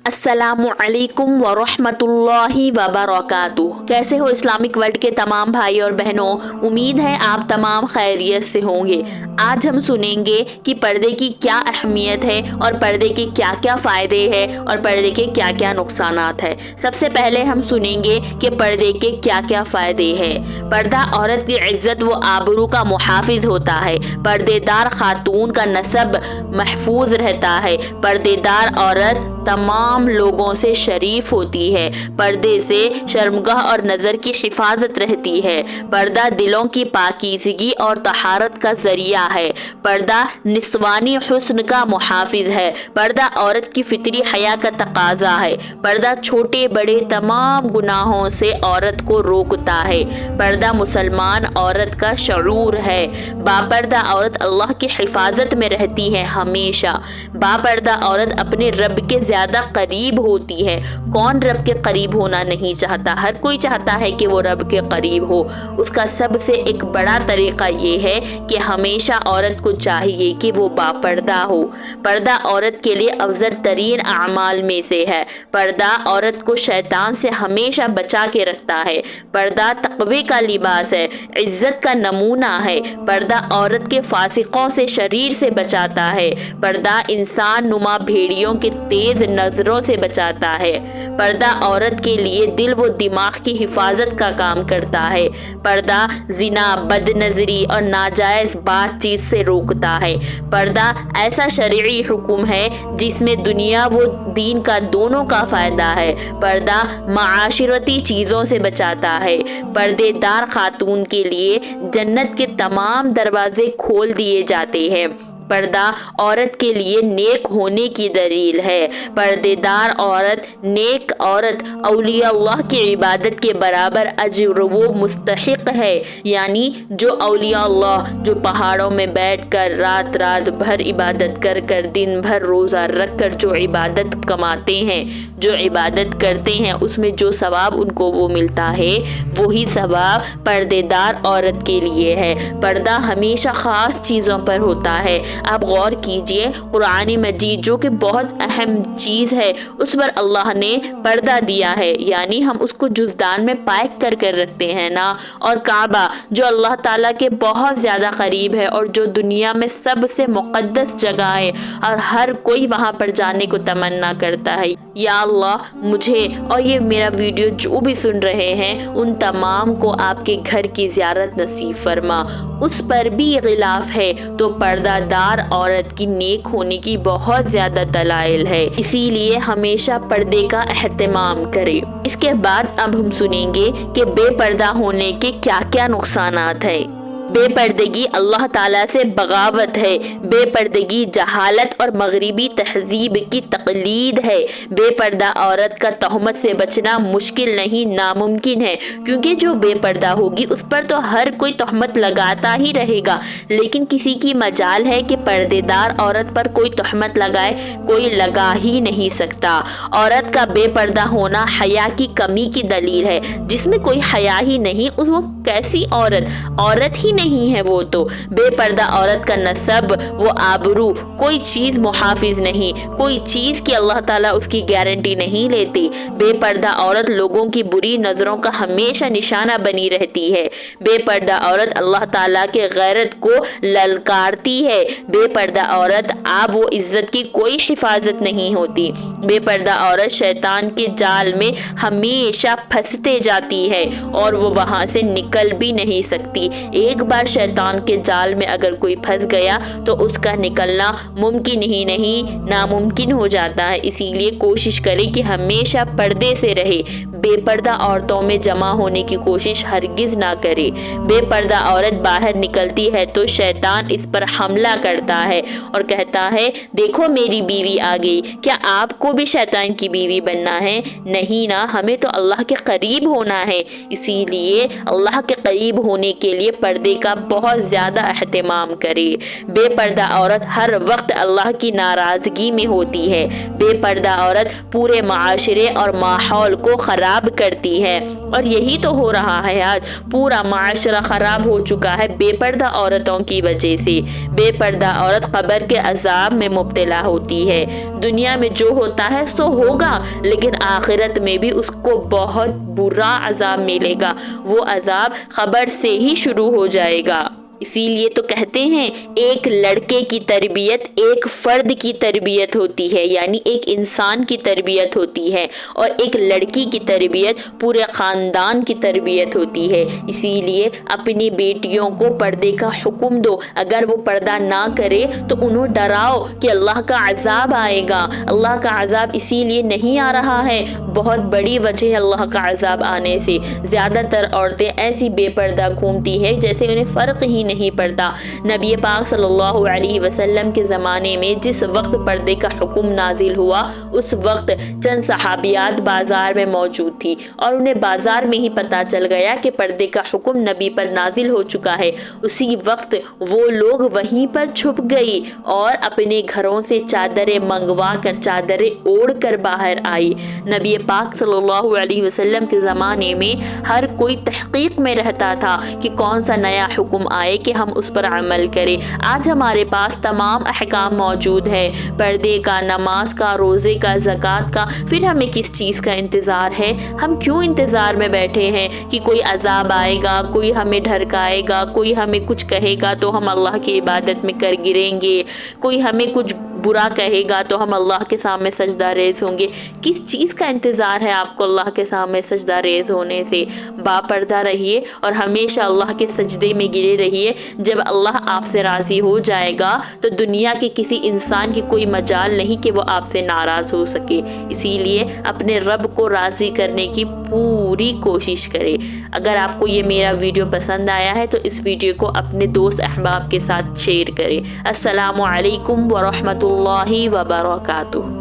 अस्सलामुअलैकुम वरहमतुल्लाहि वबरकातुह। कैसे हो इस्लामिक वर्ल्ड के तमाम भाई और बहनों, उम्मीद है आप तमाम खैरियत से होंगे। आज हम सुनेंगे कि पर्दे की क्या अहमियत है और पर्दे के क्या क्या फ़ायदे हैं और पर्दे के क्या क्या नुकसानात है। सबसे पहले हम सुनेंगे कि पर्दे के क्या क्या फ़ायदे हैं। पर्दा औरत की इज्जत व आबरू का मुहाफिज होता है। पर्देदार खातून का नसब महफूज रहता है। पर्देदार औरत तमाम लोगों से शरीफ होती है। पर्दे से शर्मगाह और नज़र की हिफाजत रहती है। पर्दा दिलों की पाकीज़गी और तहारत का ज़रिया है। पर्दा निस्वानी हुस्न का मुहाफिज है। पर्दा औरत की फितरी हया का तकाजा है। पर्दा छोटे बड़े तमाम गुनाहों से औरत को रोकता है। पर्दा मुसलमान औरत का शऊर है। बापर्दा औरत अल्लाह की हिफाजत में रहती है हमेशा। बापर्दा औरत अपने रब के ज़्यादा करीब होती है। कौन रब के करीब होना नहीं चाहता? हर कोई चाहता है कि वो रब के करीब हो। उसका सबसे एक बड़ा तरीक़ा ये है कि हमेशा औरत को चाहिए कि वो बापर्दा हो। पर्दा औरत के लिए अफजल तरीन अमाल में से है। पर्दा औरत को शैतान से हमेशा बचा के रखता है। पर्दा तक़वे का लिबास है, इज़्ज़त का नमूना है। पर्दा औरत के फासिकों से शरीर से बचाता है। पर्दा इंसान नुमा भेड़ियों के तेज नजरों से बचाता है। पर्दा औरत के लिए दिल व दिमाग की हिफाजत का काम करता है। पर्दा जिना, बदनजरी और नाजायज बातचीत से रोकता है। पर्दा ऐसा शरई हुक्म है जिसमें दुनिया व दीन का दोनों का फायदा है। पर्दा माशरती चीज़ों से बचाता है। पर्देदार खातून के लिए जन्नत के तमाम दरवाजे खोल दिए जाते हैं। पर्दा औरत के लिए नेक होने की दलील है। पर्देदार औरत, नेक औरत औलिया अल्लाह की इबादत के बराबर अज्र वो मुस्तहिक है। यानी जो औलिया अल्लाह जो पहाड़ों में बैठकर रात रात भर इबादत कर कर दिन भर रोज़ा रख कर जो इबादत कमाते हैं, जो इबादत करते हैं, उसमें जो सवाब उनको वो मिलता है, वही सवाब पर्देदार औरत के लिए है। पर्दा हमेशा ख़ास चीज़ों पर होता है। आप गौर कीजिए, कुरान मजीद जो कि बहुत अहम चीज़ है, उस पर अल्लाह ने पर्दा दिया है, यानी हम उसको जुज़दान में पैक कर कर रखते हैं ना। और काबा जो अल्लाह ताला के बहुत ज़्यादा करीब है और जो दुनिया में सबसे मुक़द्दस जगह है और हर कोई वहाँ पर जाने को तमन्ना करता है। या अल्लाह, मुझे और ये मेरा वीडियो जो भी सुन रहे हैं उन तमाम को आपके घर की ज़ियारत नसीब फरमा। उस पर भी गिलाफ है तो पर्दादार औरत की नेक होने की बहुत ज़्यादा दलाइल है, इसीलिए हमेशा पर्दे का एहतमाम करें। इसके बाद अब हम सुनेंगे कि बेपर्दा होने के क्या क्या नुकसानात हैं। बेपर्दगी अल्लाह ताला से बगावत है। बेपर्दगी जहालत और मगरिबी तहजीब की तकलीद है। बेपर्दा औरत का तहमत से बचना मुश्किल नहीं, नामुमकिन है, क्योंकि जो बेपर्दा होगी उस पर तो हर कोई तहमत लगाता ही रहेगा, लेकिन किसी की मजाल है कि पर्देदार औरत पर कोई तहमत लगाए? कोई लगा ही नहीं सकता। औरत का बेपर्दा होना हया की कमी की दलील है। जिसमें कोई हया ही नहीं, वो कैसी औरत? औरत ही नहीं है वो तो। बेपर्दा औरत का नसब वो आबरू कोई चीज़ मुहाफिज नहीं, कोई चीज़ की अल्लाह ताला उसकी गारंटी नहीं लेती। बेपर्दा औरत लोगों की बुरी नज़रों का हमेशा निशाना बनी रहती है। बेपर्दा औरत अल्लाह ताला के गैरत को ललकारती है। बेपर्दा औरत आब व इज़्ज़त की कोई हिफाजत नहीं होती। बेपर्दा औरत शैतान के जाल में हमेशा फंसते जाती है और वो वहाँ से निकल भी नहीं सकती। एक बार शैतान के जाल में अगर कोई फंस गया तो उसका निकलना मुमकिन ही नहीं, नामुमकिन हो जाता है। इसीलिए कोशिश करें कि हमेशा पर्दे से रहे। बेपर्दा औरतों में जमा होने की कोशिश हरगिज़ ना करे। बेपर्दा औरत बाहर निकलती है तो शैतान इस पर हमला करता है और कहता है, देखो मेरी बीवी आ गई। क्या आपको भी शैतान की बीवी बनना है? नहीं ना, हमें तो अल्लाह के करीब होना है। इसीलिए अल्लाह के करीब होने के लिए पर्दे का बहुत ज़्यादा एहतमाम करे। बेपर्दा औरत हर वक्त अल्लाह की नाराज़गी में होती है। बेपर्दा औरत पूरे माशरे और माहौल को ख़राब خراب کرتی ہے۔ اور یہی تو ہو رہا ہے آج، پورا معاشرہ خراب ہو چکا ہے بے پردہ عورتوں کی وجہ سے۔ بے پردہ عورت قبر کے عذاب میں مبتلا ہوتی ہے۔ دنیا میں جو ہوتا ہے سو ہوگا، لیکن آخرت میں بھی اس کو بہت برا عذاب ملے گا، وہ عذاب قبر سے ہی شروع ہو جائے گا۔ اسی لیے تو کہتے ہیں ایک لڑکے کی تربیت ایک فرد کی تربیت ہوتی ہے، یعنی ایک انسان کی تربیت ہوتی ہے، اور ایک لڑکی کی تربیت پورے خاندان کی تربیت ہوتی ہے۔ اسی لیے اپنی بیٹیوں کو پردے کا حکم دو، اگر وہ پردہ نہ کرے تو انہیں ڈراؤ کہ اللہ کا عذاب آئے گا۔ اللہ کا عذاب اسی لیے نہیں آ رہا ہے، بہت بڑی وجہ ہے اللہ کا عذاب آنے سے۔ زیادہ تر عورتیں ایسی بے پردہ گھومتی ہیں جیسے انہیں فرق ہی نہیں پڑتا۔ نبی پاک صلی اللہ علیہ وسلم کے زمانے میں جس وقت پردے کا حکم نازل ہوا، اس وقت چند صحابیات بازار میں موجود تھی، اور انہیں بازار میں ہی پتا چل گیا کہ پردے کا حکم نبی پر نازل ہو چکا ہے۔ اسی وقت وہ لوگ وہیں پر چھپ گئی اور اپنے گھروں سے چادریں منگوا کر، چادریں اوڑھ کر باہر آئی۔ نبی پاک صلی اللہ علیہ وسلم کے زمانے میں ہر کوئی تحقیق میں رہتا تھا کہ کون سا نیا حکم آئے کہ ہم اس پر عمل کریں۔ آج ہمارے پاس تمام احکام موجود ہے، پردے کا، نماز کا، روزے کا، زکوٰۃ کا، پھر ہمیں کس چیز کا انتظار ہے؟ ہم کیوں انتظار میں بیٹھے ہیں کہ کوئی عذاب آئے گا، کوئی ہمیں ڈھرکائے گا، کوئی ہمیں کچھ کہے گا تو ہم اللہ کی عبادت میں کر گریں گے، کوئی ہمیں کچھ برا کہے گا تو ہم اللہ کے سامنے سجدہ ریز ہوں گے؟ کس چیز کا انتظار ہے آپ کو اللہ کے سامنے سجدہ ریز ہونے سے؟ با پردہ رہیے اور ہمیشہ اللہ کے سجدے میں گرے رہیے۔ جب اللہ آپ سے راضی ہو جائے گا تو دنیا کے کسی انسان کی کوئی مجال نہیں کہ وہ آپ سے ناراض ہو سکے۔ اسی لیے اپنے رب کو راضی کرنے کی پوری کوشش کرے۔ اگر آپ کو یہ میرا ویڈیو پسند آیا ہے تو اس ویڈیو کو اپنے دوست احباب کے ساتھ شیئر کریں۔ السلام علیکم ورحمۃ اللہ وبرکاتہ۔